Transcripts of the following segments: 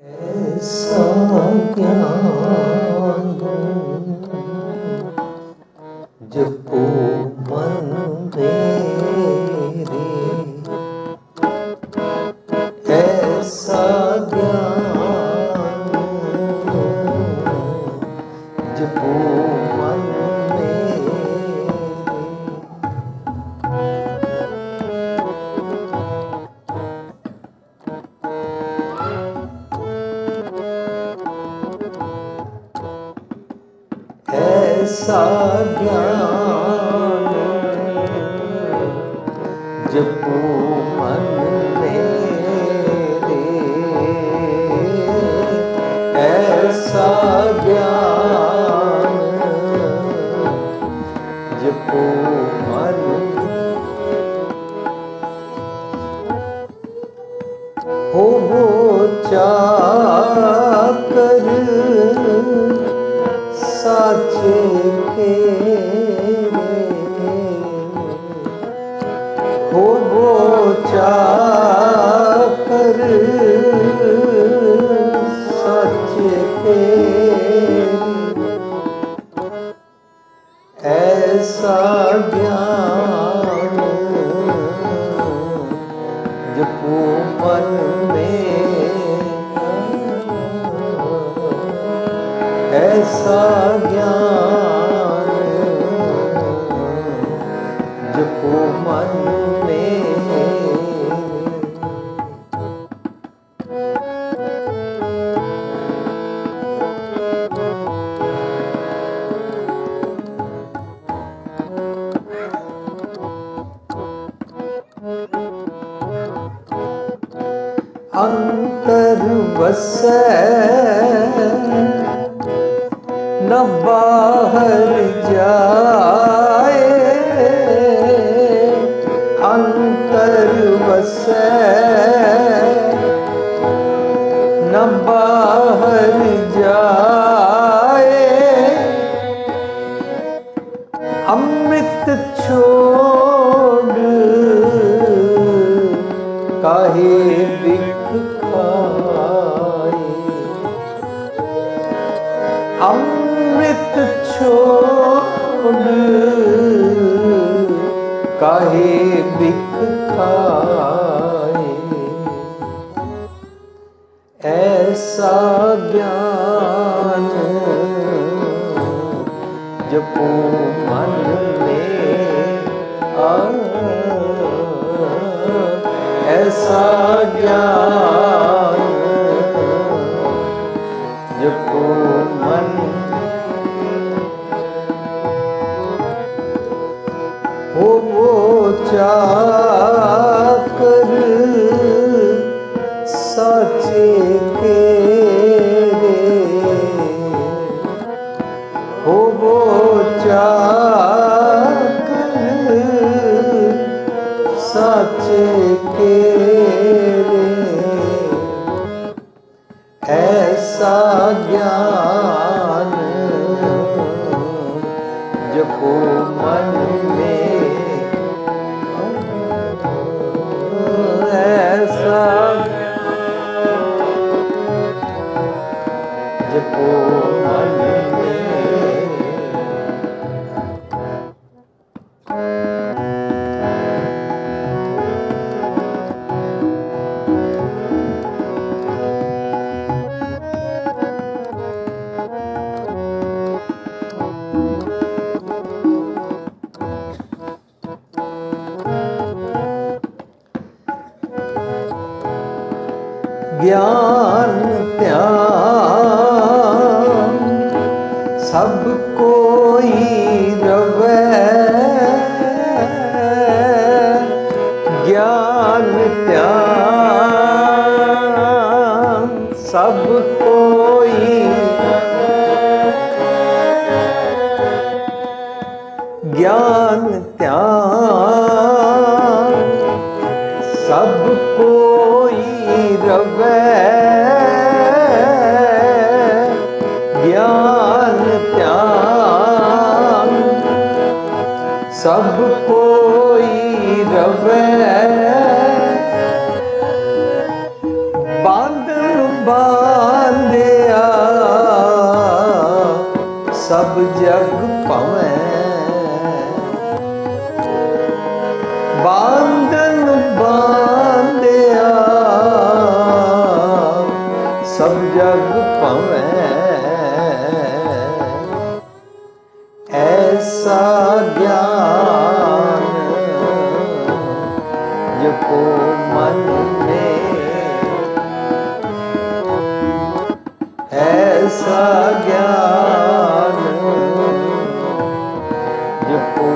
ऐसा ज्ञान जपो मन मेरे, ऐसा ज्ञान जपो मन मेरे। ऐसा ज्ञान जपो मन मेरे, ऐसा ज्ञान जपो मन। हो चाकर साचे केरे, हो चाकर साचे केरे, ऐसा ज्ञान जपो मन में, ऐसा ज्ञान जपो मन में। अंतर बसै न बाहर जाए, अंतर बसै न बाहर जाए, अमृत छोड़ काहे बिख खाए, अमृत छोड़ काहे बिख खाए, ऐसा ज्ञान जपो मन में। ऐसा ज्ञान जपो मन। हो चाकर साचे केरे, हो चाकर साचे केरे, ऐसा ज्ञान जपो मन में, ऐसा जपो मन में। ज्ञान त्याग सब कोई रवै, ज्ञान त्याग सब कोई, ज्ञान त्याग सब कोई रवै, ज्ञान त्याग सब कोई रवै, बांधन बांधिया सब जग पवै, बांधन बांधिया सब जग पवै, ऐसा ज्ञान जपो मन में, ऐसा ज्ञान जपो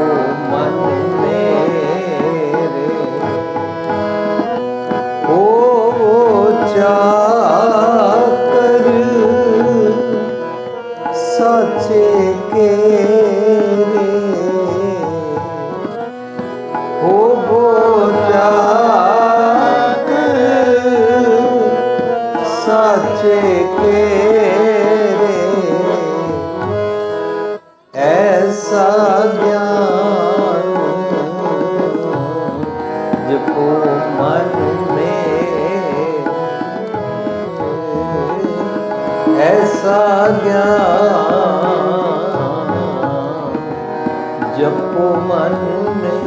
मन मेरे, हो चाकर साचे के रे, हो चाकर साचे के रे, ऐसा ज्ञान जपो मन में, ऐसा ज्ञान जपो मन में।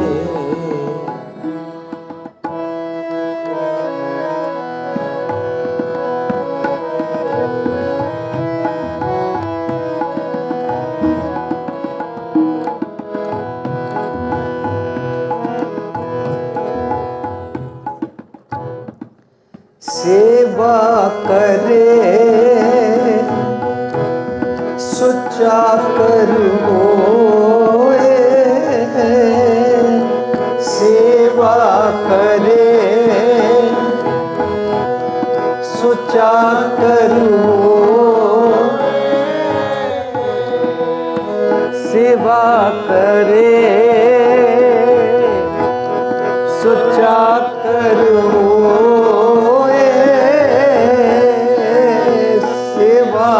सेवा करे सुचा कर होए, सेवा करे सुचा कर होए, सेवा करे सुचा कर होए, सेवा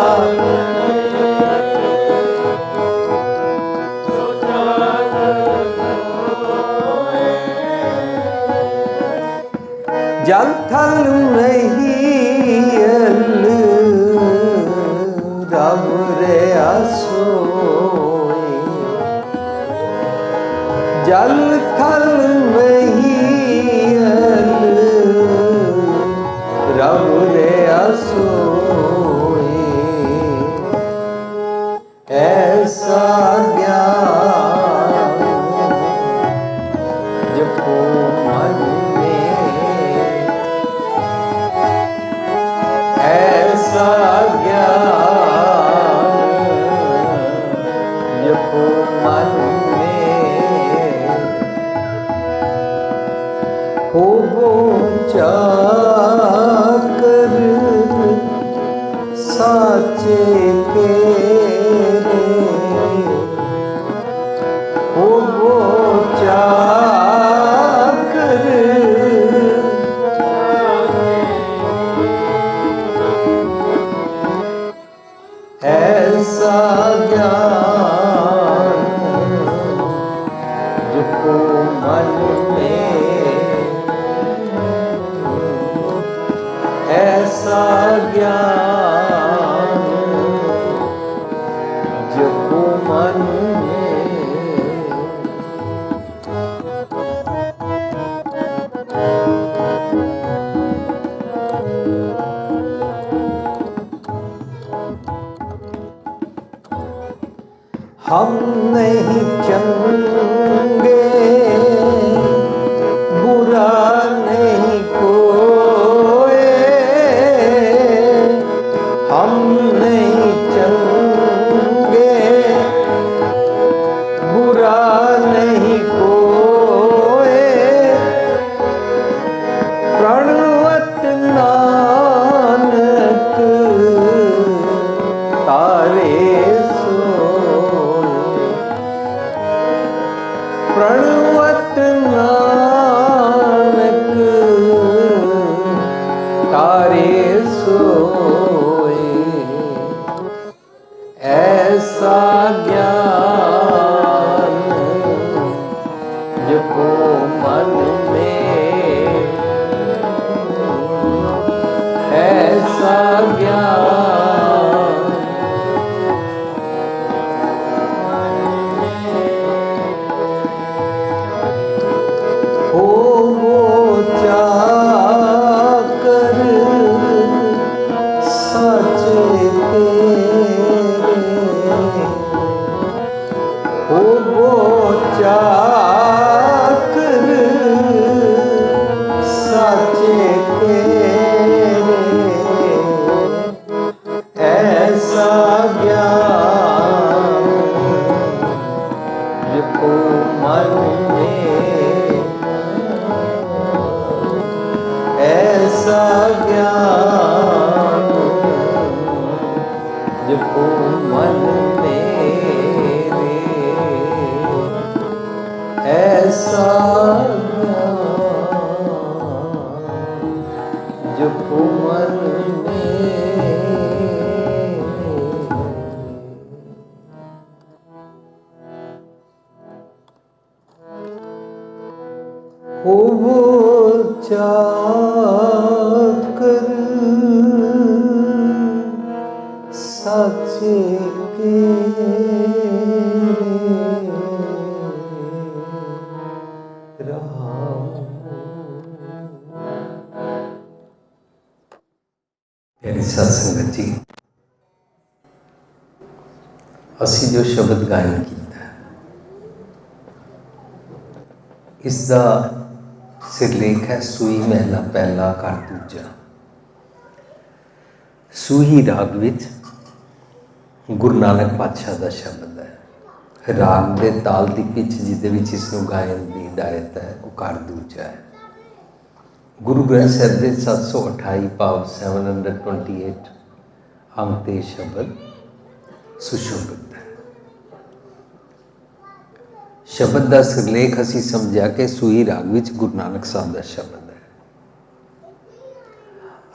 जल थल महियल रब रे आसोई, जल थल महियल रब रे आसोई, ऐसा ज्ञान जपो मन में, ऐसा ज्ञान जपो मन में, हो चाकर साचे के रे, हो चाकर ऐसा ज्ञान जपो मन में, ऐसा ज्ञान जपो मन में। हम नहीं चंगे बुरा नहीं कोई, हम नहीं चंगे बुरा नहीं कोई, प्रणवत नानक तारे प्रणवत नानक तारे सोए, ऐसा ज्ञान जपो मन में, ऐसा के प्यारी साध संगत जी, असी जो शब्द गायन किया इसका सिरलेख है सूही महला पहला घर दूजा। सूही राग विच गुरु नानक पातशाह का शब्द है। राग के ताल की पिच जिदे विच इसनूं गायन की हिदायत है वो घर दूजा है। गुरु ग्रंथ साहिब के 728 भाव 728 अंक ते शब्द सुशोभित है। शब्द का सिरलेख असी समझा कि सूही राग विच गुरु नानक साहब का शब्द है।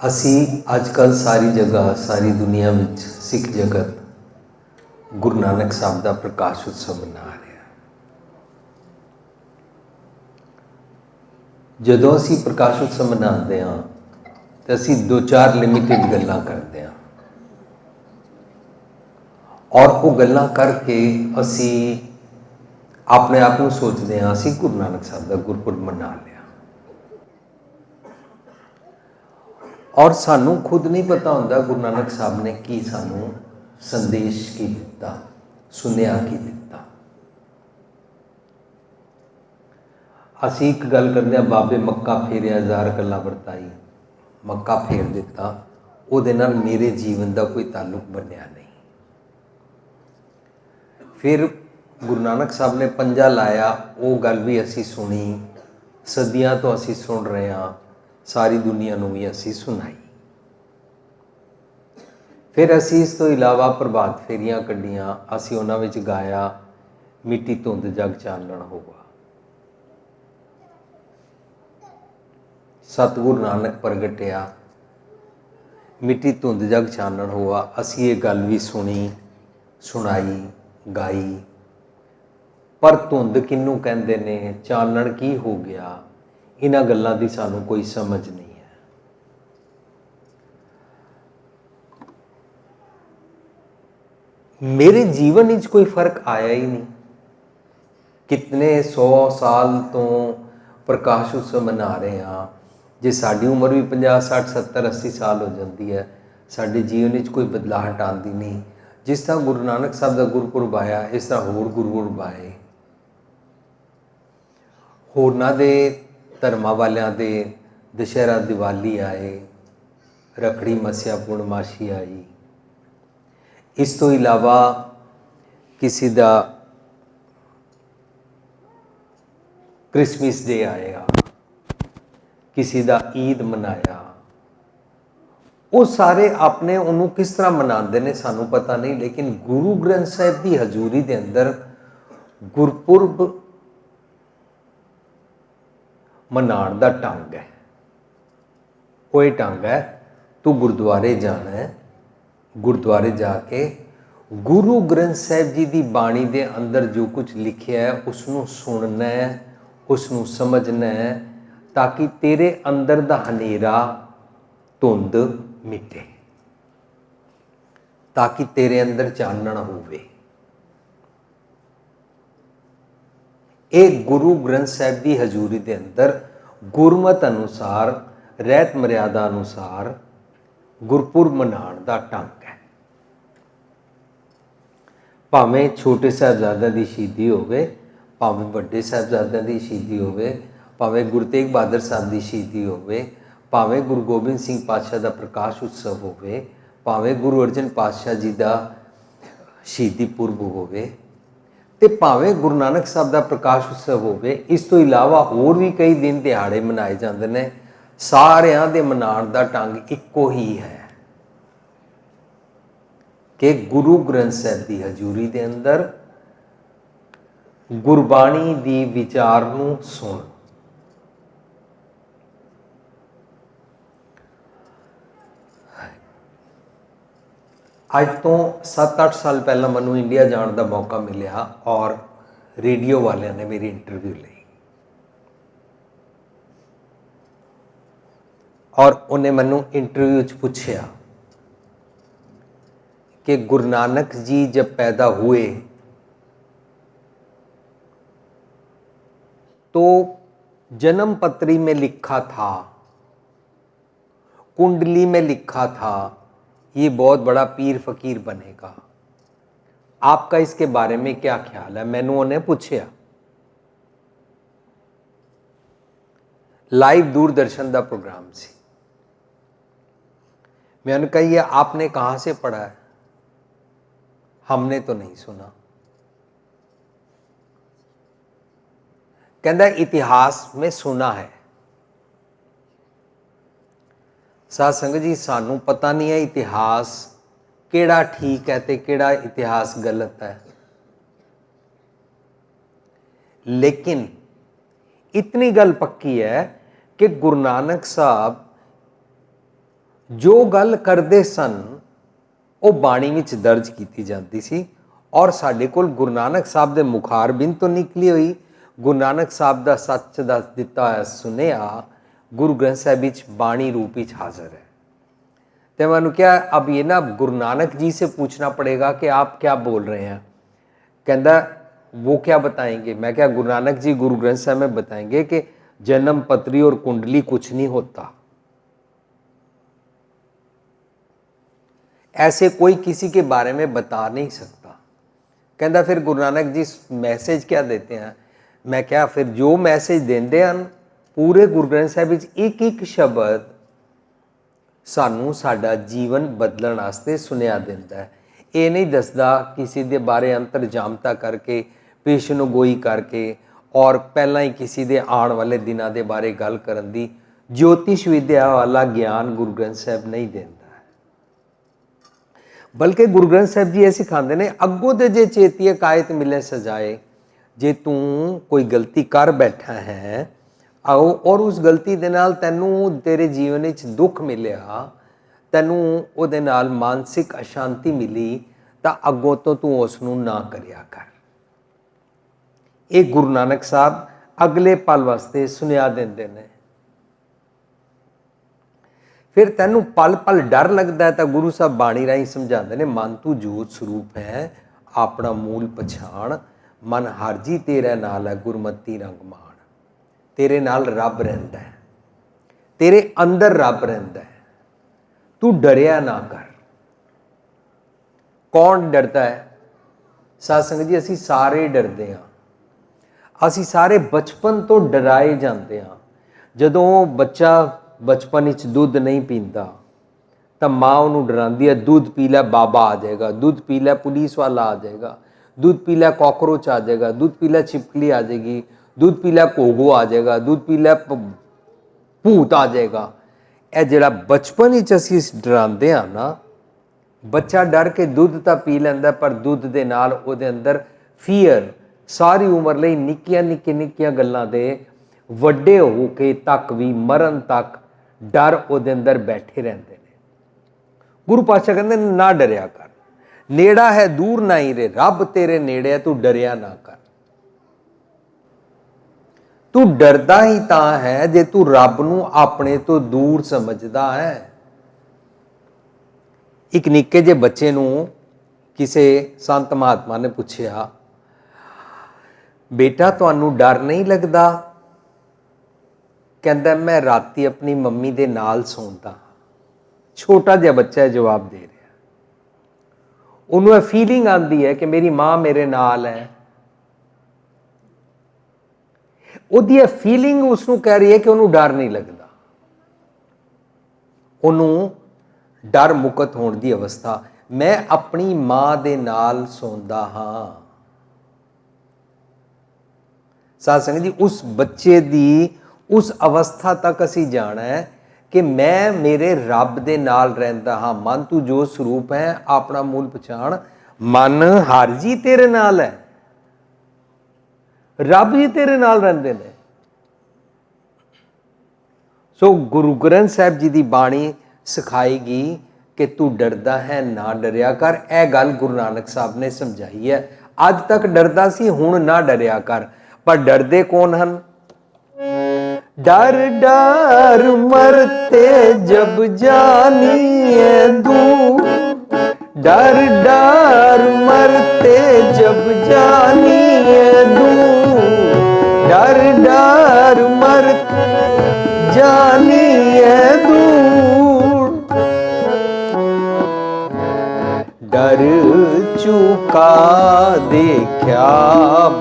असी अजकल सारी जगह सारी दुनिया में सिख जगत गुरु नानक साहब का प्रकाश उत्सव मना रहे। जदों असी प्रकाश उत्सव मनाते हाँ तो असी 2-4 लिमिटेड गल्लां करते हैं और वो गल्लां करके असी अपने आप को सोचते हाँ असी गुरु नानक साहब का गुरपुरब मना लिया और सानू खुद नहीं पता होंदा गुरु नानक साहब ने की सानू संदेश की दिता, सुनिया की दिता। असी एक गल करते हैं बाबे मक्का फेरिया 1000 गल्लां वरताई, मक्का फेर दिता, उहदे नाल मेरे जीवन का कोई ताल्लुक बनया नहीं। फिर गुरु नानक साहब ने पंजा लाया, वो गल भी असी सुनी, सदियां तो असी सुन रहे हाँ, सारी दुनिया नूं भी असी सुनाई। फिर असी इस तो इलावा प्रभात फेरियां कड्डियां, असी उन्हां विच गाया मिट्टी धुंध जग चानण होगा, सतगुरु नानक प्रगटिया मिट्टी धुंध जग चानण हुआ। असी ये गल भी सुनी, सुनाई, गाई, पर धुंध किनू कहंदे ने, चानण की हो गया, इन्हां गल्लां दी सानू कोई समझ नहीं है। मेरे जीवन विच कोई फर्क आया ही नहीं। कितने 100 साल तो प्रकाश उत्सव मना रहे हाँ, जे साडी उम्र भी 50, 60, 70, 80 साल हो जाती है, साडे जीवन में कोई बदलाहट आती नहीं। जिस तरह गुरु नानक साहब का गुरपुरब आया, इस तरह होर गुरपुरब आए, होरनां दे धर्मां वालियां दे दशहरा दिवाली आए, रखड़ी मस्या पूर्णमाशी आई। इस तो इलावा किसी का क्रिसमस डे आएगा, किसी का ईद मनाया, वो सारे अपने उन्होंने किस तरह मनाते हैं सानू पता नहीं, लेकिन गुरु ग्रंथ साहिब की हजूरी के अंदर गुरपुरब मनाण का ढंग है। कोई ढंग है, तू गुरुद्वारे जाना है, गुरुद्वारे जाके गुरु ग्रंथ साहिब जी की बाणी के अंदर जो कुछ लिखिया है उसनों सुनना है, उसनों समझना है, ताकि तेरे अंदर दा हनेरा धुंध मिटे, ताकि तेरे अंदर चानण होवे। एक गुरु ग्रंथ साहिब की हजूरी के अंदर गुरमत अनुसार, रहत मर्यादा अनुसार गुरपुरब मनाण का ढंग है। भावें छोटे साहिबजादे की शहीदी होवे, भावें वड्डे साहिबजादे की शहीदी होवे, भावें गुरु तेग बहादुर साहब की शहीदी होवे, भावें गुरु गोबिंद सिंह पातशाह का प्रकाश उत्सव होवे, भावें गुरु अर्जन पातशाह जी का शहीदी पुरब होवे, ते भावें गुरु नानक साहब का प्रकाश उत्सव होवे। इस तो इलावा होर भी कई दिन दिहाड़े मनाए जाते हैं, सारियां दे मनाण का ढंग इक्को ही है कि गुरु ग्रंथ साहिब की हजूरी के अंदर गुरबाणी की विचार नूं सुन। अज तो 7-8 साल पहला मैनू इंडिया जाने का मौका मिला और रेडियो वालियां ने मेरी इंटरव्यू ली और उन्हें मैनू इंटरव्यू पूछया कि गुरु नानक जी जब पैदा हुए तो जन्म पत्री में लिखा था, कुंडली में लिखा था, ये बहुत बड़ा पीर फकीर बनेगा। आपका इसके बारे में क्या ख्याल है? मैंने उन्हें पूछा। लाइव दूरदर्शन का प्रोग्राम सी। मैंने कहा ये आपने कहां से पढ़ा है? हमने तो नहीं सुना। कहता इतिहास में सुना है। साध संगत जी सानू पता नहीं है इतिहास केड़ा ठीक है ते केड़ा इतिहास गलत है, लेकिन इतनी गल पक्की है कि गुरु नानक साहब जो गल करते सन वो बाणी विच दर्ज की जाती सी और साडे कोल गुरु नानक साहब के मुखारबिंद तो निकली हुई गुरु नानक साहब का सच दस दिता होया सुनिया गुरु ग्रंथ साहिब विच बाणी रूप विच हाजिर है। तो मैंने क्या अब ये ना गुरु नानक जी से पूछना पड़ेगा कि आप क्या बोल रहे हैं। कहता वो क्या बताएंगे? मैं क्या गुरु नानक जी गुरु ग्रंथ साहिब में बताएंगे कि जन्म पत्री और कुंडली कुछ नहीं होता। ऐसे कोई किसी के बारे में बता नहीं सकता। कहता फिर गुरु नानक जी मैसेज क्या देते हैं? मैं क्या फिर जो मैसेज देंदे हैं पूरे गुरु ग्रंथ साहिब विच एक एक शब्द सानू साडा जीवन बदलण वास्ते सुनिया दिंदा है। ये नहीं दसदा किसी के बारे अंतरजामता करके पेशनगोई करके और पहला ही किसी के आने वाले दिनों के बारे गल करन दी ज्योतिष विद्या वाला ज्ञान गुरु ग्रंथ साहिब नहीं देंदा है। बल्कि गुरु ग्रंथ साहिब जी ये सिखाते हैं अगों तो जे चेती कायत मिले सजाए, जे तू कोई गलती कर बैठा है आओ और उस गलती दे नाल तैनू तेरे जीवन विच दुख मिलिया, तैनू उहदे नाल मानसिक अशांति मिली, तो अगों तो तू उसनू ना करिया कर। ये गुरु नानक साहब अगले पल वास्ते सुनिया देंदे ने। फिर तैनू पल पल डर लगता है तो गुरु साहब बाणी राही समझाते हैं मन तू जोत स्वरूप है, अपना मूल पछाण, मन हरजी तेरे नाल है गुरमती रंग मान। तेरे नाल रब रहिंदा है, तेरे अंदर रब रहिंदा है, तू डरिया ना कर। कौन डरता है? साध संगत जी असी सारे डरते हाँ। असी सारे बचपन तो डराए जाते हाँ। जदों बच्चा बचपन विच दुध नहीं पींदा तो माँ उन्होंने डरांदी है दुध पी लै बाबा आ जाएगा, दुध पी लै पुलिस वाला आ जाएगा, दुध पी लै कॉकरोच आ जाएगा, दुध पी लै छिपकली आ जाएगी, दुध पी लै घोघो आ जाएगा, दुध पी लै भूत आ जाएगा। यह जिहड़ा बचपन विच असीं डरांदे हां ना, बच्चा डर के दुध तो पी लैंदा पर दुध दे नाल उहदे अंदर फीयर सारी उम्र लई निक्कियां निक्कियां गल्लां दे वड्डे हो के तक भी मरण तक डर उहदे अंदर बैठे रहंदे ने। गुरु पातशाह कहंदे ना डरिया कर, नेड़ा है दूर ना ही रे, रब तेरे नेड़े है तू डरिया ना कर। तू डरदा ही तां है जे तू रब नूं अपने तो दूर समझदा है। एक निक्के जे बच्चे नूं किसी संत महात्मा ने पूछया बेटा तुहानूं डर नहीं लगदा? कहंदा मैं राती अपनी मम्मी दे नाल सौंदा। छोटा जिहा बच्चा जवाब दे रहा। उन्होंने फीलिंग आती है कि मेरी मां मेरे नाल है। उहदी फीलिंग उसनूं कह रही है कि उन्होंने डर नहीं लगता। उन्होंने डर मुक्त होने की अवस्था, मैं अपनी मां दे नाल सौंदा हां। साध संगत जी उस बच्चे दी उस अवस्था तक असी जाना है कि मैं मेरे रब दे नाल रहिंदा हां। मन तू जो स्वरूप है अपना मूल पछाण, मन हर जी तेरे नाल है, रब जी तेरे नाल रहिंदे ने। सो गुरु ग्रंथ साहिब जी की बाणी सिखाएगी कि तू डरदा है ना डरिया कर। यह गल गुरु नानक साहब ने समझाई है। अज तक डरदा सी, हुण ना डरिया कर। पर डरदे कौन हन? डर डर मरते जब जानिए दूर, डर डर मरते जब जानिए दूर, डर डर मर जानिए दूर, डर चुका देखा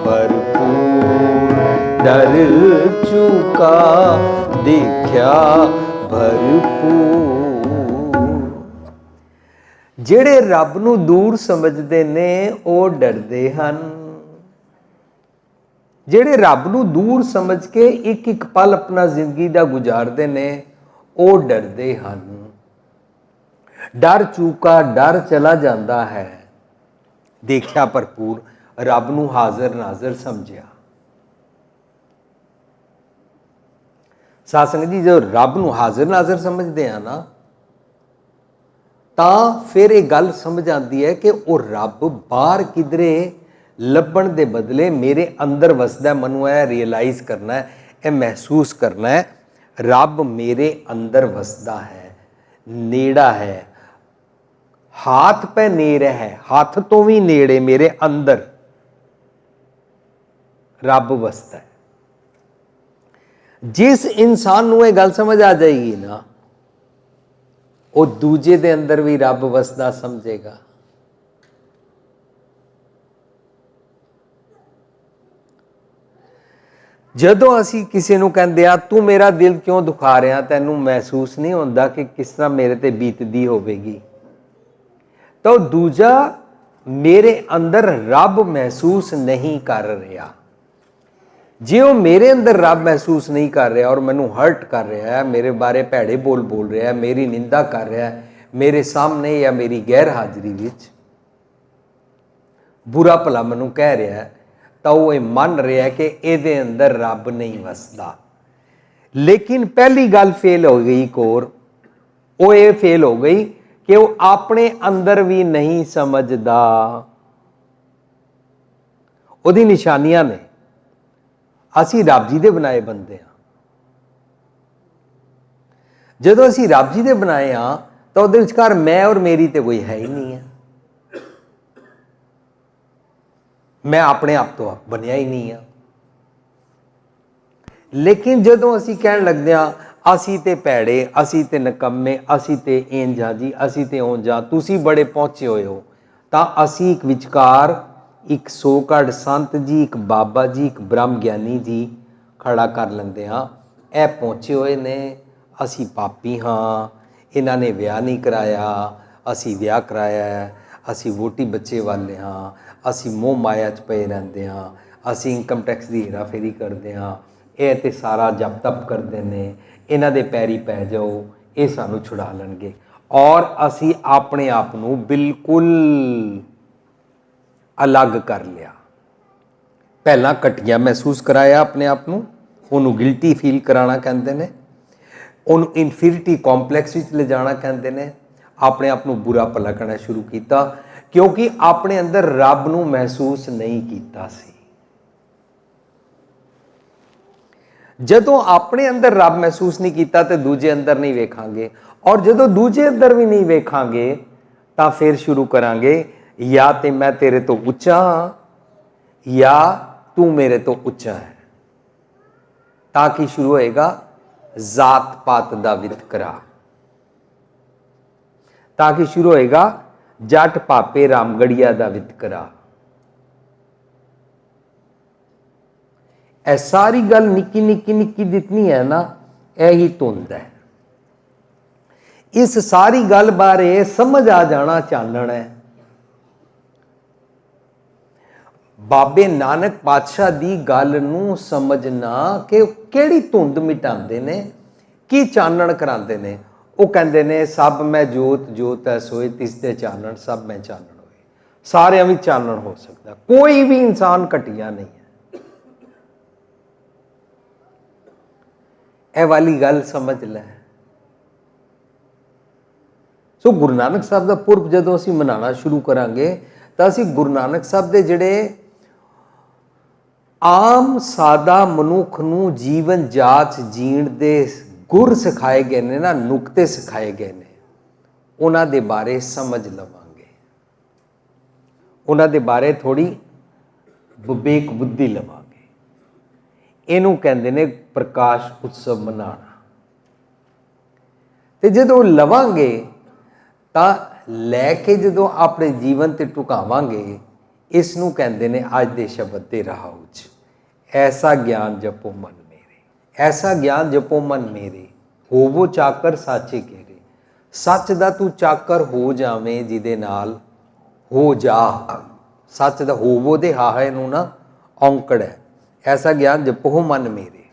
भरपूर, डर चुका देखा भरपूर। ਜਿਹੜੇ ਰੱਬ ਨੂੰ ਦੂਰ ਸਮਝਦੇ ਨੇ ਉਹ ਡਰਦੇ ਹਨ। ਜਿਹੜੇ ਰੱਬ ਨੂੰ ਦੂਰ ਸਮਝ ਕੇ ਇੱਕ ਇੱਕ ਪਲ ਆਪਣਾ ਜ਼ਿੰਦਗੀ ਦਾ ਗੁਜ਼ਾਰਦੇ ਨੇ ਉਹ ਡਰਦੇ ਹਨ। ਡਰ ਚੁੱਕਾ ਡਰ ਚਲਾ ਜਾਂਦਾ ਹੈ, ਦੇਖਿਆ ਭਰਪੂਰ, ਰੱਬ ਨੂੰ ਹਾਜ਼ਰ ਨਾਜ਼ਰ ਸਮਝਿਆ। ਸਾਧ ਸੰਗਤ ਜੀ, ਜਦੋਂ ਰੱਬ ਨੂੰ ਹਾਜ਼ਰ ਨਾਜ਼ਰ ਸਮਝਦੇ ਆ ਨਾ ਤਾਂ ਫਿਰ ਇਹ ਗੱਲ ਸਮਝ ਆਉਂਦੀ ਹੈ ਕਿ ਉਹ ਰੱਬ ਬਾਹਰ ਕਿਧਰੇ ਲੱਭਣ ਦੇ ਬਦਲੇ ਮੇਰੇ ਅੰਦਰ ਵਸਦਾ। ਮੈਨੂੰ ਇਹ ਰਿਅਲਾਈਜ਼ ਕਰਨਾ ਹੈ, ਇਹ ਮਹਿਸੂਸ ਕਰਨਾ ਹੈ, ਰੱਬ ਮੇਰੇ ਅੰਦਰ ਵਸਦਾ ਹੈ, ਨੇੜਾ ਹੈ, हाथ पे नेड़ है, हाथ तो भी नेड़े मेरे अंदर रब वसता है। जिस इंसान नूं ये गल समझ आ जाएगी ना, वो दूजे दे अंदर भी रब वसदा समझेगा। जदों असी किसी नूं कहंदे आ तू मेरा दिल क्यों दुखा रहा, तैनूं महसूस नहीं होंदा कि किस तरह मेरे ते बीतदी होवेगी, तो दूजा मेरे अंदर रब महसूस नहीं कर रहा। जे वो मेरे अंदर रब महसूस नहीं कर रहा और मैनू हर्ट कर रहा है, मेरे बारे भैड़े बोल रहा है, मेरी निंदा कर रहा है मेरे सामने या मेरी गैर हाजिरी विच, बुरा भला मैनू कह रहा है, तो वो ये मन रहा है कि ये अंदर रब नहीं वसदा। लेकिन पहली गल फेल हो गई, एक और वो ये फेल हो गई कि वो अपने अंदर भी नहीं समझदा। उहदी निशानियां ने, असी रब जी दे बनाए बंदे हाँ। जदों असी रब जी दे बनाए हाँ तो उहदे विचकार मैं और मेरी तो कोई है ही नहीं है। मैं अपने आप तो बनया ही नहीं है। लेकिन जदों असी कहण लगदे हाँ असी ते भैड़े, असी ते नकम्मे, असी ते इंज हाँ जी, असी ते उंज हाँ, तुसी बड़े पहुंचे हुए हो, तां असी एक विचकार एक सोकड़ संत जी, एक बाबा जी, एक ब्रह्म ज्ञानी जी खड़ा कर लेंदे हाँ। ए पहुंचे हुए ने, असी पापी हाँ, इन्हां ने विआह नहीं कराया, असी विआह कराया है, असी वोटी बच्चे वाले हाँ, असी मोह माया च पे रहिंदे हाँ, असी इनकम टैक्स की हेरा फेरी करते हाँ, ये तो सारा जप तप करते हैं, इन्हां दे पैरी पै जाओ, ये सानू छुड़ा लैणगे। और असी अपने आप नू बिल्कुल अलग कर लिया। पहला घटिया महसूस कराया अपने आप नू, उन्होंने गिल्टी फील कराना कहते हैं, उन्होंने इनफीरिटी कॉम्पलैक्स विच ले जाना कहते हैं, अपने आप नू बुरा भला कहना शुरू किया क्योंकि अपने अंदर रब नू महसूस नहीं किया सी। जदों अपने अंदर रब महसूस नहीं किया तो दूजे अंदर नहीं वेखांगे, और जदों दूजे अंदर भी नहीं वेखांगे तो फिर शुरू करांगे या तो मैं तेरे तो उच्चा हाँ या तू मेरे तो उच्चा है। ताकि शुरू होएगा जात पात दा वितकरा, ताकि शुरू होएगा जट पापे रामगढ़िया दा वितकरा। ए सारी गल निक्की निक्की निक्की जितनी है ना, यही धुंध है। इस सारी गल बारे समझ आ जाना चानण है। बाबे नानक पातशाह दी गल नूं समझना कि किहड़ी धुंध मिटांदे ने, की चानण करांदे ने। वो कहंदे ने सब मैं जोत जोत है सोए तिस दे चानण सब मैं चानण होए। सारियां भी चानण हो सकता, कोई भी इंसान घटिया नहीं है। ए वाली गल समझ लै। सो गुरु नानक साहब का पुरब जदों असीं मनाना शुरू करांगे तो असीं गुरु नानक साहब दे जिहड़े आम सादा मनुख नूं जीवन जाच जीण दे गुर सिखाए गए ने ना, नुकते सिखाए गए ने, उन्हां दे बारे समझ लवांगे। ਉਹਨਾਂ ਦੇ ਬਾਰੇ ਥੋੜੀ ਵਿਵੇਕ ਬੁੱਧੀ ਲਵਾਂਗੇ। ਇਹਨੂੰ ਕਹਿੰਦੇ ਨੇ ਪ੍ਰਕਾਸ਼ ਉਤਸਵ ਮਨਾਉਣਾ। ਤੇ ਜਦੋਂ ਲਵਾਂਗੇ ਤਾਂ ਲੈ ਕੇ ਜਦੋਂ ਆਪਣੇ ਜੀਵਨ ਤੇ ਟੁਕਾਵਾਂਗੇ, ਇਸ ਨੂੰ ਕਹਿੰਦੇ ਨੇ ਅੱਜ ਦੇ ਸ਼ਬਦ ਦੇ ਰਾਹ ਵਿੱਚ, ਐਸਾ ਗਿਆਨ ਜਪੋ ਮਨ ਮੇਰੇ, ਐਸਾ ਗਿਆਨ ਜਪੋ ਮਨ ਮੇਰੇ, ਹੋਵੋ ਚਾਕਰ ਸਾਚੇ ਕੇਰੇ। ਸੱਚ ਦਾ ਤੂੰ ਚਾਕਰ ਹੋ ਜਾਵੇਂ, ਜਿਹਦੇ ਨਾਲ ਹੋ ਜਾ। ਸੱਚ ਦਾ ਹੋਵੋ ਦੇ ਹਾਹੇ ਨੂੰ ਨਾ ਔਂਕੜ ਹੈ। ਐਸਾ ਗਿਆਨ ਜਪੋ ਮਨ ਮੇਰੇ।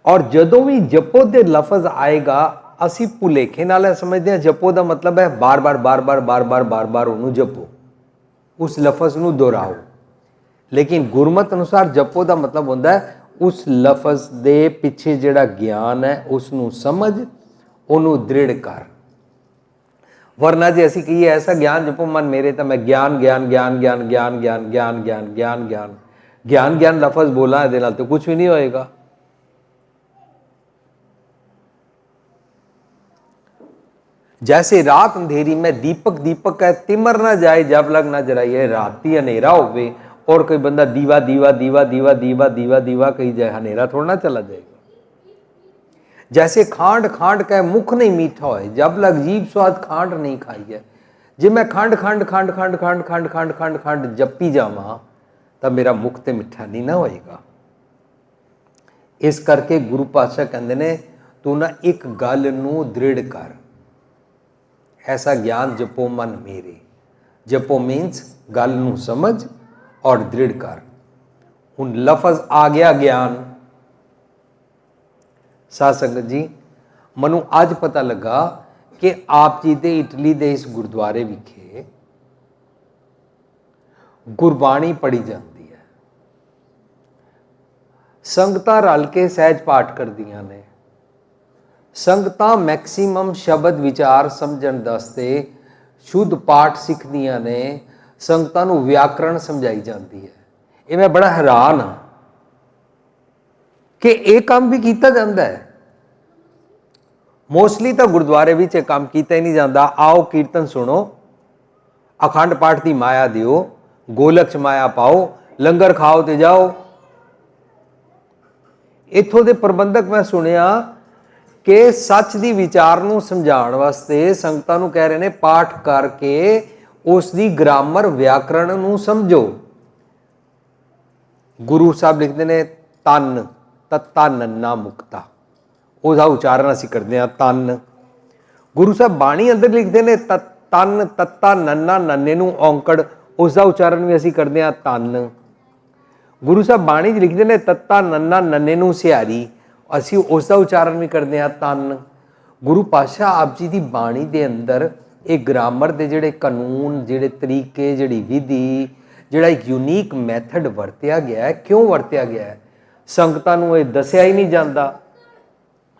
ਔਰ ਜਦੋਂ ਵੀ ਜਪੋ ਦੇ ਲਫ਼ਜ਼ ਆਏਗਾ, ਅਸੀਂ ਭੁਲੇਖੇ ਨਾਲ ਇਹ ਸਮਝਦੇ ਹਾਂ ਜਪੋ ਦਾ ਮਤਲਬ ਹੈ ਬਾਰ-ਬਾਰ ਉਹਨੂੰ ਜਪੋ, ਉਸ ਲਫ਼ਜ਼ ਨੂੰ ਦੁਹਰਾਓ। ਲੇਕਿਨ ਗੁਰਮਤਿ ਅਨੁਸਾਰ ਜਪੋ ਦਾ ਮਤਲਬ ਹੁੰਦਾ ਹੈ ਉਸ ਲਫ਼ਜ਼ ਦੇ ਪਿੱਛੇ ਜਿਹੜਾ ਗਿਆਨ ਹੈ ਉਸ ਨੂੰ ਸਮਝ, ਉਹਨੂੰ ਦ੍ਰਿੜ ਕਰ। ਵਰਨਾ ਜੇ ਅਸੀਂ ਕਹੀਏ ਐਸਾ ਗਿਆਨ ਜਪੋ ਮਨ ਮੇਰੇ, ਤਾਂ ਮੈਂ ਗਿਆਨ ਗਿਆਨ ਗਿਆਨ ਗਿਆਨ ਗਿਆਨ ਗਿਆਨ ਗਿਆਨ ਗਿਆਨ ਗਿਆਨ ਗਿਆਨ ਗਿਆਨ ਗਿਆਨ ਲਫ਼ਜ਼ ਬੋਲਾਂ, ਇਹਦੇ ਨਾਲ ਤਾਂ ਕੁਝ ਵੀ ਨਹੀਂ ਹੋਏਗਾ। जैसे रात अंधेरी में दीपक दीपक है, तिमर ना जाए जब लग ना जलाइए। राती अंधेरा होवे और कोई बंदा दीवा दीवा दीवा दीवा दीवा दीवा दीवा कही जाए, अंधेरा थोड़ा ना चला जाएगा। जैसे खांड खांड का मुख नहीं मीठा होए, जब लग जीभ स्वाद खांड नहीं खाई है। जे मैं खंड खंड खंड खंड खंड खंड खंड खंड खंड जपी जावां तो मेरा मुख ते मिठा नहीं ना होएगा। इस करके गुरु पातशाह कहते ने तू ना एक गल नूं दृढ़ कर, ऐसा ज्ञान जपो मन मेरे। जपो मीन्स गल नूं समझ और दृढ़ कर। हुण लफज आ गया ज्ञान। साध संगत जी, मनु अज पता लगा कि आप जी दे इटली दे इस गुरुद्वारे विखे गुरबाणी पढ़ी जाती है। संगतां रल के सहज पाठ करदियां ने। संगतां मैक्सीमम शब्द विचार समझण वास्ते शुद्ध पाठ सिੱਖਦੀਆਂ ने। संगतां नूं व्याकरण समझाई जाती है। ये मैं बड़ा हैरान हाँ कि यह काम भी किया जाता है। मोस्टली तो गुरुद्वारे विच यह काम किया ही नहीं जाता। आओ कीर्तन सुनो, अखंड पाठ की माया दिओ, गोलक च माया पाओ, लंगर खाओ तो जाओ। इत्थों के प्रबंधक मैं सुनिया कि सच की विचार नूं समझाउण वास्ते संगतां नूं कह रहे ने पाठ करके उसकी ग्रामर व्याकरण नूं समझो। गुरु साहब लिखते ने तन तत्ता नन्ना मुक्ता, उसका उच्चारण असीं करते हैं तन। गुरु साहब बाणी अंदर लिखते ने तन तत्ता नन्ना, नन्ने नूं औंकड़, उसका उच्चारण भी असीं करते हैं तन। गुरु साहब बाणी लिखते ने तत्ता नन्ना, नन्ने नूं सिहारी, असी उसका उच्चारण भी करते हैं तन। गुरु पातशाह आप जी की बाणी के अंदर एक ग्रामर के जोड़े कानून, जोड़े तरीके, जी विधि, जोड़ा एक यूनीक मैथड वरत्या गया है, क्यों वरत्या गया है, संगतां नूं ये दसिया ही नहीं जाता।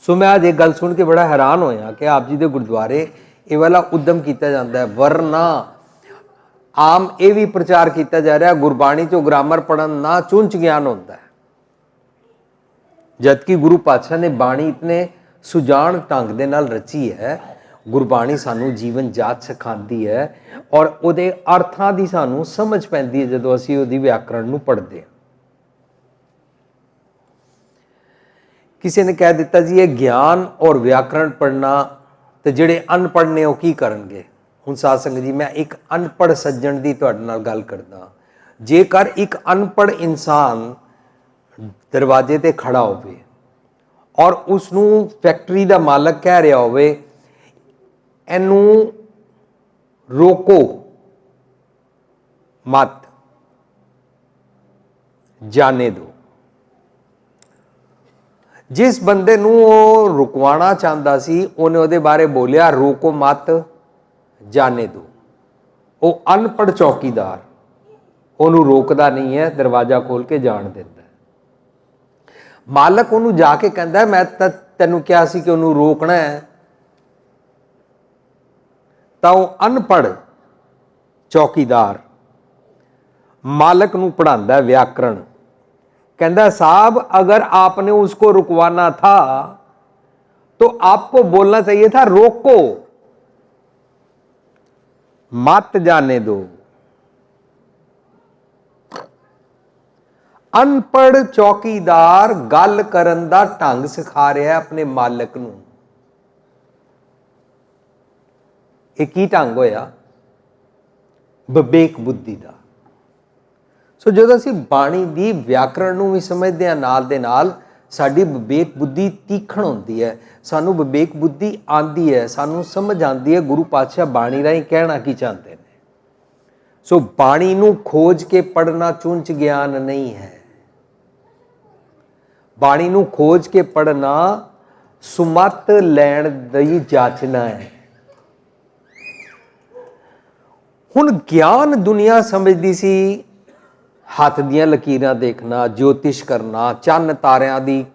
सो मैं आज एक गल सुन के बड़ा हैरान होया कि आप जी के गुरुद्वारे ये वाला उद्यम किया जाता है। वरना आम ये भी प्रचार किया जा रहा गुरबाणी चो ग्रामर पढ़न ना चुंच ज्ञान होता है। जबकि गुरु पातशाह ने बाणी इतने सुजान ढंग दे नाल रची है। गुरबाणी सानू जीवन जाच सिखाती है और उहदे अर्थां दी सानू समझ पैंदी है जदों असीं उहदी व्याकरण नूं पढ़दे हां। किसी ने कह दिता जी ये ज्ञान और व्याकरण पढ़ना तो जिहड़े अनपढ़ ने वो की करनगे। हुण साध संगत जी, मैं एक अनपढ़ सज्जण दी तुहाडे नाल गल करदा। जेकर एक अनपढ़ इंसान दरवाजे ते खड़ा होवे और उसनूं फैक्ट्री का मालक कह रहा होवे इनू रोको मत, जाने दो। जिस बंदे नूं वो रुकवाना चाहता सी उन्हें उहदे बारे बोलिया रोको मत, जाने दो। वो अनपढ़ चौकीदार उन्होंने रोकता नहीं है, दरवाजा खोल के जान देता है। मालक उन्होंने जाके कहता मैं तेनू क्या सी कि उन्होंने रोकना है, तो वह अनपढ़ चौकीदार मालक नूं पढ़ांदा व्याकरण। कहता साहब अगर आपने उसको रुकवाना था तो आपको बोलना चाहिए था रोको मत, जाने दो। ਅਨਪੜ੍ਹ ਚੌਕੀਦਾਰ ਗੱਲ ਕਰਨ ਦਾ ਢੰਗ ਸਿਖਾ ਰਿਹਾ ਆਪਣੇ ਮਾਲਕ ਨੂੰ। ਇਹ ਕੀ ਢੰਗ ਹੋਇਆ? ਵਿਵੇਕ ਬੁੱਧੀ ਦਾ। ਸੋ ਜਦੋਂ ਅਸੀਂ ਬਾਣੀ ਦੀ ਵਿਆਕਰਣ ਨੂੰ ਵੀ ਸਮਝਦੇ ਹਾਂ, ਨਾਲ ਦੇ ਨਾਲ ਸਾਡੀ ਵਿਵੇਕ ਬੁੱਧੀ ਤੀਖਣ ਹੁੰਦੀ ਹੈ, ਸਾਨੂੰ ਵਿਵੇਕ ਬੁੱਧੀ ਆਉਂਦੀ ਹੈ, ਸਾਨੂੰ ਸਮਝ ਆਉਂਦੀ ਹੈ ਗੁਰੂ ਪਾਤਸ਼ਾਹ ਬਾਣੀ ਰਾਹੀਂ ਕਹਿਣਾ ਕੀ ਚਾਹੁੰਦੇ ਨੇ। ਸੋ ਬਾਣੀ ਨੂੰ ਖੋਜ ਕੇ ਪੜ੍ਹਨਾ ਚੁੰਚ ਗਿਆਨ ਨਹੀਂ ਹੈ। ਬਾਣੀ ਨੂੰ ਖੋਜ ਕੇ ਪੜ੍ਹਨਾ ਸੁਮਤ ਲੈਣ ਦੀ ਜਾਚਨਾ ਹੈ। ਹੁਣ ਗਿਆਨ ਦੁਨੀਆ ਸਮਝਦੀ ਸੀ ਹੱਥ ਦੀਆਂ ਲਕੀਰਾਂ ਦੇਖਣਾ, ਜੋਤਿਸ਼ ਕਰਨਾ, ਚੰਨ ਤਾਰਿਆਂ ਦੀ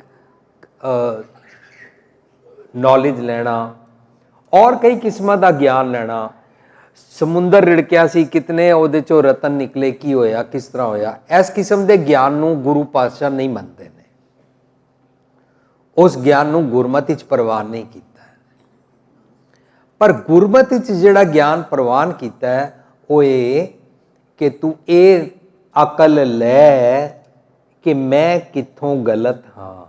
ਨੌਲੇਜ ਲੈਣਾ ਔਰ ਕਈ ਕਿਸਮਾਂ ਦਾ ਗਿਆਨ ਲੈਣਾ। ਸਮੁੰਦਰ ਰਿੜਕਿਆ ਸੀ, ਕਿਤਨੇ ਉਹਦੇ ਚੋਂ ਰਤਨ ਨਿਕਲੇ, ਕੀ ਹੋਇਆ, ਕਿਸ ਤਰ੍ਹਾਂ ਹੋਇਆ। ਇਸ ਕਿਸਮ ਦੇ ਗਿਆਨ ਨੂੰ ਗੁਰੂ ਪਾਤਸ਼ਾਹ ਨਹੀਂ ਮੰਨਦੇ ਨੇ। ਉਸ ਗਿਆਨ ਨੂੰ ਗੁਰਮਤਿ 'ਚ ਪ੍ਰਵਾਨ ਨਹੀਂ ਕੀਤਾ। ਪਰ ਗੁਰਮਤਿ 'ਚ ਜਿਹੜਾ ਗਿਆਨ ਪ੍ਰਵਾਨ ਕੀਤਾ ਹੈ ਉਹ ਇਹ ਕਿ ਤੂੰ ਇਹ ਅਕਲ ਲੈ ਕਿ ਮੈਂ ਕਿੱਥੋਂ ਗਲਤ ਹਾਂ।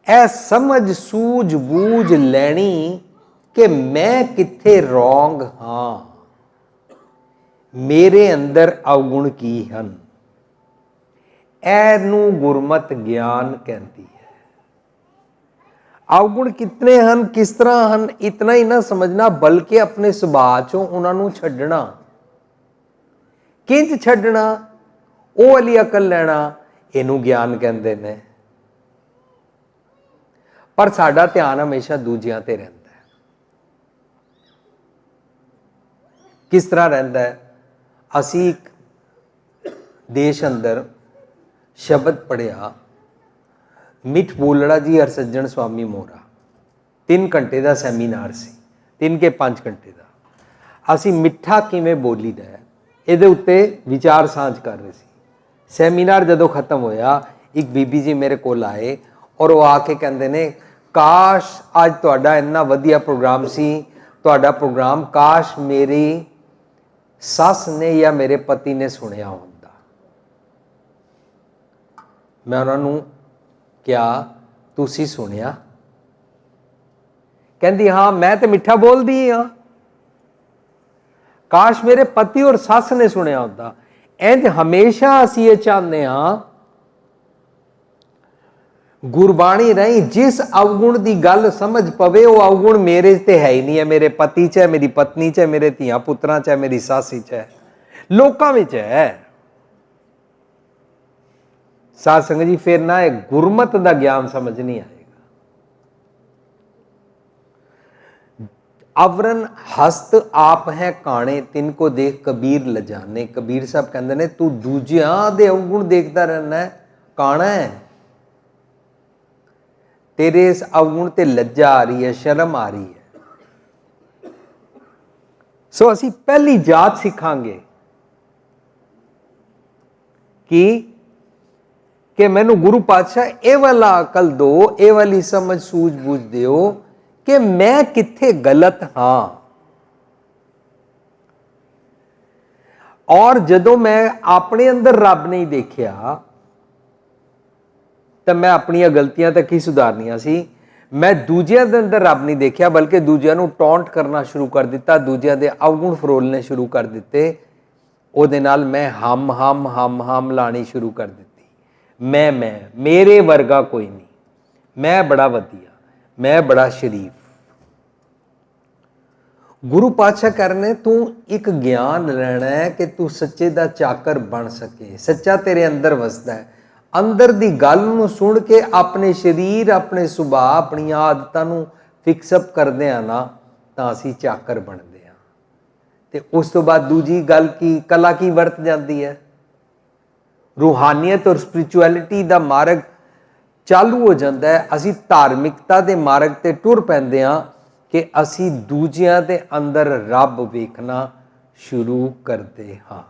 ਇਹ ਸਮਝ ਸੂਝ ਬੂਝ ਲੈਣੀ ਕਿ ਮੈਂ ਕਿੱਥੇ ਰੋਂਗ ਹਾਂ, ਮੇਰੇ ਅੰਦਰ ਅਵਗੁਣ ਕੀ ਹਨ। ਇਹਨੂੰ ਗੁਰਮਤਿ ਗਿਆਨ ਕਹਿੰਦੀ ਹੈ। ਅਵਗੁਣ ਕਿਤਨੇ ਹਨ, ਕਿਸ ਤਰ੍ਹਾਂ ਹਨ, ਇਤਨਾ ਹੀ ਨਾ ਸਮਝਣਾ, ਬਲਕਿ ਆਪਣੇ ਸੁਭਾਅ ਚੋਂ ਉਹਨਾਂ ਨੂੰ ਛੱਡਣਾ। ਕਿੰਜ ਛੱਡਣਾ? ਉਹ ਵਾਲੀ ਅਕਲ ਲੈਣਾ, ਇਹਨੂੰ ਗਿਆਨ ਕਹਿੰਦੇ ਨੇ। ਪਰ ਸਾਡਾ ਧਿਆਨ ਹਮੇਸ਼ਾ ਦੂਜਿਆਂ ਤੇ ਰਹਿੰਦਾ ਹੈ। ਕਿਸ ਤਰ੍ਹਾਂ ਰਹਿੰਦਾ ਹੈ? ਅਸੀਂ ਇੱਕ ਦੇਸ਼ ਅੰਦਰ ਸ਼ਬਦ ਪੜ੍ਹਿਆ, ਮਿੱਠ ਬੋਲੜਾ ਜੀ ਹਰਸੱਜਣ ਸਵਾਮੀ ਮੋਰਾ। 3 ਘੰਟੇ ਦਾ ਸੈਮੀਨਾਰ ਸੀ, 3 ਕੇ 5 ਘੰਟੇ ਦਾ। ਅਸੀਂ ਮਿੱਠਾ ਕਿਵੇਂ ਬੋਲੀਦਾ ਹੈ ਇਹਦੇ ਉੱਤੇ ਵਿਚਾਰ ਸਾਂਝ ਕਰ ਰਹੇ ਸੀ। ਸੈਮੀਨਾਰ ਜਦੋਂ ਖਤਮ ਹੋਇਆ, ਇੱਕ ਬੀਬੀ ਜੀ ਮੇਰੇ ਕੋਲ ਆਏ ਔਰ ਉਹ ਆ ਕੇ ਕਹਿੰਦੇ ਨੇ, ਕਾਸ਼ ਅੱਜ ਤੁਹਾਡਾ ਇੰਨਾ ਵਧੀਆ ਪ੍ਰੋਗਰਾਮ ਸੀ, ਤੁਹਾਡਾ ਪ੍ਰੋਗਰਾਮ ਕਾਸ਼ ਮੇਰੀ ਸੱਸ ਨੇ ਜਾਂ ਮੇਰੇ ਪਤੀ ਨੇ ਸੁਣਿਆ ਹੁੰਦਾ। ਮੈਂ ਉਹਨਾਂ ਨੂੰ ਕਿਹਾ, ਤੁਸੀਂ ਸੁਣਿਆ? ਕਹਿੰਦੀ, ਹਾਂ ਮੈਂ ਤੇ ਮਿੱਠਾ ਬੋਲਦੀ ਹਾਂ, ਕਾਸ਼ ਮੇਰੇ ਪਤੀ ਔਰ ਸੱਸ ਨੇ ਸੁਣਿਆ ਹੁੰਦਾ। ਇੰਜ ਹਮੇਸ਼ਾ ਅਸੀਂ ਇਹ ਚਾਹੁੰਦੇ ਹਾਂ ਗੁਰਬਾਣੀ ਰਾਹੀਂ ਜਿਸ ਅਵਗੁਣ ਦੀ ਗੱਲ ਸਮਝ ਪਵੇ ਉਹ ਅਵਗੁਣ ਮੇਰੇ ਤੇ ਹੈ ਹੀ ਨਹੀਂ ਹੈ, ਮੇਰੇ ਪਤੀ 'ਚ ਹੈ, ਮੇਰੀ ਪਤਨੀ 'ਚ ਹੈ, ਮੇਰੇ ਧੀਆਂ ਪੁੱਤਰਾਂ 'ਚ ਹੈ, ਮੇਰੀ ਸੱਸ 'ਚ ਹੈ, ਲੋਕਾਂ ਵਿੱਚ ਹੈ। ਸਾਧ ਸੰਗਤ ਜੀ, ਫਿਰ ਨਾ ਇਹ ਗੁਰਮਤ ਦਾ ਗਿਆਨ ਸਮਝ ਨਹੀਂ ਆਏਗਾ। ਅਵਰਨ ਹਸਤ ਆਪ ਹੈ ਕਾਣੇ, ਤਿੰਨ ਕੋ ਦੇਖ ਕਬੀਰ ਲਜਾਨੇ। ਕਬੀਰ ਸਾਹਿਬ ਕਹਿੰਦੇ ਨੇ, ਤੂੰ ਦੂਜਿਆਂ ਦੇ ਅਵਗੁਣ ਦੇਖਦਾ ਰਹਿਣਾ ਹੈ, ਕਾਣਾ ਹੈ। ਤੇਰੇ ਇਸ ਅਵਗੁਣ ਤੇ ਲੱਜਾ ਆ ਰਹੀ ਹੈ, ਸ਼ਰਮ ਆ ਰਹੀ ਹੈ। ਸੋ ਅਸੀਂ ਪਹਿਲੀ ਜਾਤ ਸਿੱਖਾਂਗੇ ਕਿ ਮੈਨੂੰ ਗੁਰੂ ਪਾਤਸ਼ਾਹ ਇਹ ਵਾਲਾ ਅਕਲ ਦੋ, ਇਹ ਵਾਲੀ ਸਮਝ ਸੂਝ ਬੂਝ ਦਿਓ ਕਿ ਮੈਂ ਕਿੱਥੇ ਗਲਤ ਹਾਂ। ਔਰ ਜਦੋਂ ਮੈਂ ਆਪਣੇ ਅੰਦਰ ਰੱਬ ਨਹੀਂ ਦੇਖਿਆ ਤਾਂ ਮੈਂ ਆਪਣੀਆਂ ਗਲਤੀਆਂ ਤਾਂ ਕੀ ਸੁਧਾਰਨੀਆਂ ਸੀ। ਮੈਂ ਦੂਜਿਆਂ ਦੇ ਅੰਦਰ ਰੱਬ ਨਹੀਂ ਦੇਖਿਆ, ਬਲਕਿ ਦੂਜਿਆਂ ਨੂੰ ਟੌਂਟ ਕਰਨਾ ਸ਼ੁਰੂ ਕਰ ਦਿੱਤਾ, ਦੂਜਿਆਂ ਦੇ ਅਵਗੁਣ ਫਰੋਲਣੇ ਸ਼ੁਰੂ ਕਰ ਦਿੱਤੇ। ਉਹਦੇ ਨਾਲ ਮੈਂ ਹਮ ਲਾਣੀ ਸ਼ੁਰੂ ਕਰ ਦਿੱਤੀ। ਮੈਂ ਮੇਰੇ ਵਰਗਾ ਕੋਈ ਨਹੀਂ, ਮੈਂ ਬੜਾ ਵਧੀਆ, ਮੈਂ ਬੜਾ ਸ਼ਰੀਫ। ਗੁਰੂ ਪਾਤਸ਼ਾਹ ਕਰਨੇ, ਤੂੰ ਇੱਕ ਗਿਆਨ ਲੈਣਾ ਹੈ ਕਿ ਤੂੰ ਸੱਚੇ ਦਾ ਚਾਕਰ ਬਣ ਸਕੇ। ਸੱਚਾ ਤੇਰੇ ਅੰਦਰ ਵਸਦਾ ਹੈ। ਅੰਦਰ ਦੀ ਗੱਲ ਨੂੰ ਸੁਣ ਕੇ ਆਪਣੇ ਸਰੀਰ, ਆਪਣੇ ਸੁਭਾਅ, ਆਪਣੀਆਂ ਆਦਤਾਂ ਨੂੰ ਫਿਕਸਅਪ ਕਰਦੇ ਆ ਨਾ, ਤਾਂ ਅਸੀਂ ਚਾਕਰ ਬਣਦੇ ਹਾਂ। ਤੇ ਉਸ ਤੋਂ ਬਾਅਦ ਦੂਜੀ ਗੱਲ ਕੀ, ਕਲਾ ਕੀ ਵਰਤ ਜਾਂਦੀ ਹੈ। ਰੂਹਾਨੀਅਤ ਔਰ ਸਪਿਰਿਚੁਅਲਿਟੀ ਦਾ ਮਾਰਗ ਚਾਲੂ ਹੋ ਜਾਂਦਾ ਹੈ। ਅਸੀਂ ਧਾਰਮਿਕਤਾ ਦੇ ਮਾਰਗ ਤੇ ਟੁਰ ਪੈਂਦੇ ਹਾਂ ਕਿ ਅਸੀਂ ਦੂਜਿਆਂ ਦੇ ਅੰਦਰ ਰੱਬ ਵੇਖਣਾ ਸ਼ੁਰੂ ਕਰਦੇ ਹਾਂ।